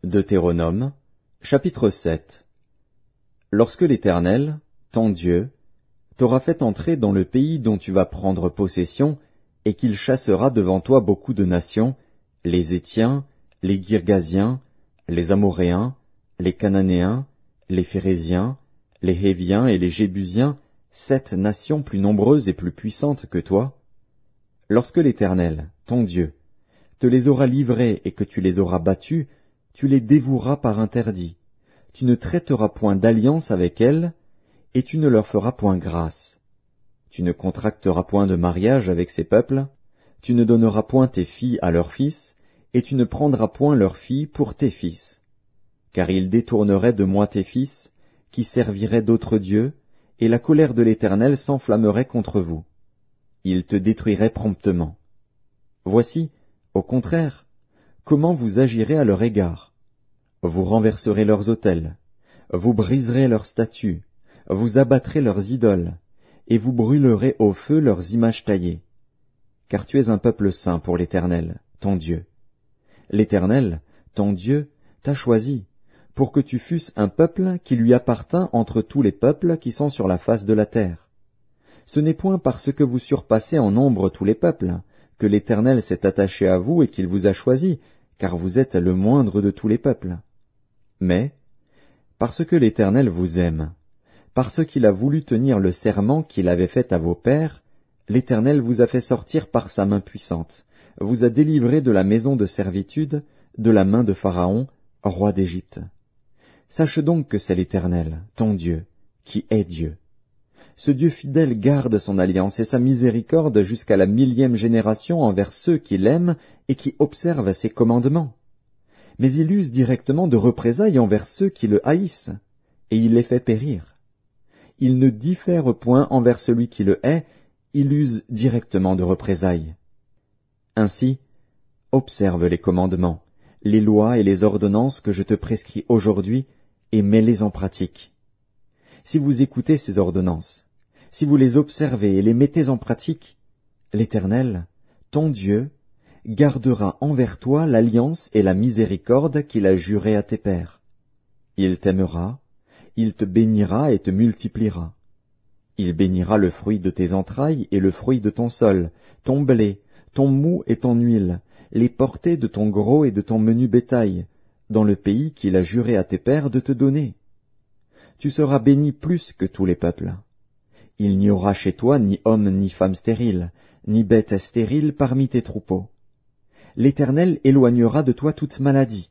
Deutéronome, chapitre 7. Lorsque l'Éternel, ton Dieu, t'aura fait entrer dans le pays dont tu vas prendre possession, et qu'il chassera devant toi beaucoup de nations, les Hétiens, les Girgasiens, les Amoréens, les Cananéens, les Phéréziens, les Héviens et les Jébusiens, 7 nations plus nombreuses et plus puissantes que toi, lorsque l'Éternel, ton Dieu, te les aura livrés et que tu les auras battus, tu les dévoueras par interdit. Tu ne traiteras point d'alliance avec elles, et tu ne leur feras point grâce. Tu ne contracteras point de mariage avec ces peuples, tu ne donneras point tes filles à leurs fils, et tu ne prendras point leurs filles pour tes fils. Car ils détourneraient de moi tes fils, qui serviraient d'autres dieux, et la colère de l'Éternel s'enflammerait contre vous. Ils te détruiraient promptement. Voici, au contraire, comment vous agirez à leur égard. Vous renverserez leurs autels, vous briserez leurs statues, vous abattrez leurs idoles, et vous brûlerez au feu leurs images taillées. Car tu es un peuple saint pour l'Éternel, ton Dieu. L'Éternel, ton Dieu, t'a choisi, pour que tu fusses un peuple qui lui appartint entre tous les peuples qui sont sur la face de la terre. Ce n'est point parce que vous surpassez en nombre tous les peuples, que l'Éternel s'est attaché à vous et qu'il vous a choisi, car vous êtes le moindre de tous les peuples. Mais, parce que l'Éternel vous aime, parce qu'il a voulu tenir le serment qu'il avait fait à vos pères, l'Éternel vous a fait sortir par sa main puissante, vous a délivré de la maison de servitude, de la main de Pharaon, roi d'Égypte. Sache donc que c'est l'Éternel, ton Dieu, qui est Dieu. Ce Dieu fidèle garde son alliance et sa miséricorde jusqu'à la 1000e génération envers ceux qui l'aiment et qui observent ses commandements. Mais il use directement de représailles envers ceux qui le haïssent, et il les fait périr. Il ne diffère point envers celui qui le hait, il use directement de représailles. Ainsi, observe les commandements, les lois et les ordonnances que je te prescris aujourd'hui, et mets-les en pratique. Si vous écoutez ces ordonnances, si vous les observez et les mettez en pratique, l'Éternel, ton Dieu, gardera envers toi l'alliance et la miséricorde qu'il a jurée à tes pères. Il t'aimera, il te bénira et te multipliera. Il bénira le fruit de tes entrailles et le fruit de ton sol, ton blé, ton moût et ton huile, les portées de ton gros et de ton menu bétail, dans le pays qu'il a juré à tes pères de te donner. Tu seras béni plus que tous les peuples. Il n'y aura chez toi ni homme ni femme stérile, ni bête stérile parmi tes troupeaux. L'Éternel éloignera de toi toute maladie.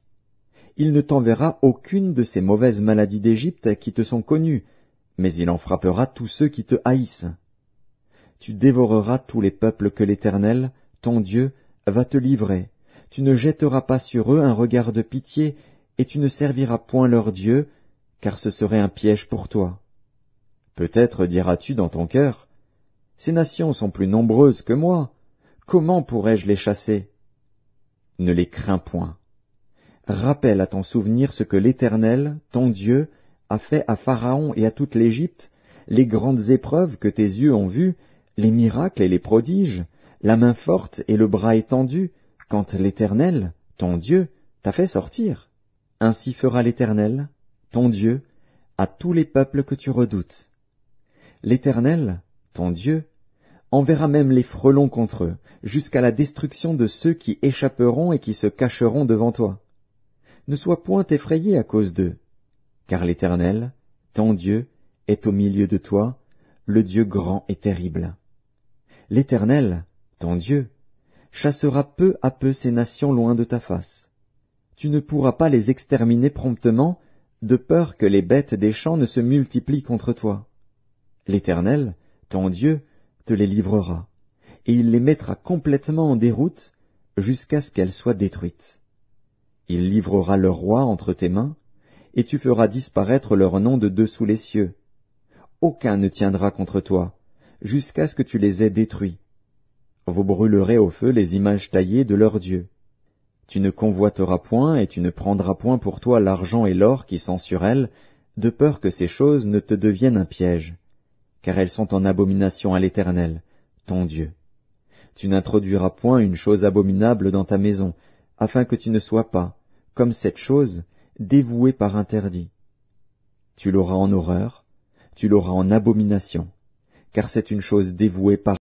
Il ne t'enverra aucune de ces mauvaises maladies d'Égypte qui te sont connues, mais il en frappera tous ceux qui te haïssent. Tu dévoreras tous les peuples que l'Éternel, ton Dieu, va te livrer. Tu ne jetteras pas sur eux un regard de pitié, et tu ne serviras point leur Dieu, car ce serait un piège pour toi. Peut-être diras-tu dans ton cœur, « Ces nations sont plus nombreuses que moi, comment pourrais-je les chasser ?» Ne les crains point. Rappelle à ton souvenir ce que l'Éternel, ton Dieu, a fait à Pharaon et à toute l'Égypte, les grandes épreuves que tes yeux ont vues, les miracles et les prodiges, la main forte et le bras étendu, quand l'Éternel, ton Dieu, t'a fait sortir. Ainsi fera l'Éternel, ton Dieu, à tous les peuples que tu redoutes. L'Éternel, ton Dieu, enverra même les frelons contre eux, jusqu'à la destruction de ceux qui échapperont et qui se cacheront devant toi. Ne sois point effrayé à cause d'eux, car l'Éternel, ton Dieu, est au milieu de toi, le Dieu grand et terrible. L'Éternel, ton Dieu, chassera peu à peu ces nations loin de ta face. Tu ne pourras pas les exterminer promptement, de peur que les bêtes des champs ne se multiplient contre toi. L'Éternel, ton Dieu, te les livrera, et il les mettra complètement en déroute jusqu'à ce qu'elles soient détruites. Il livrera leurs rois entre tes mains, et tu feras disparaître leur nom de dessous les cieux. Aucun ne tiendra contre toi, jusqu'à ce que tu les aies détruits. Vous brûlerez au feu les images taillées de leurs dieux. Tu ne convoiteras point et tu ne prendras point pour toi l'argent et l'or qui sont sur elles, de peur que ces choses ne te deviennent un piège, car elles sont en abomination à l'Éternel, ton Dieu. Tu n'introduiras point une chose abominable dans ta maison, afin que tu ne sois pas, comme cette chose, dévouée par interdit. Tu l'auras en horreur, tu l'auras en abomination, car c'est une chose dévouée par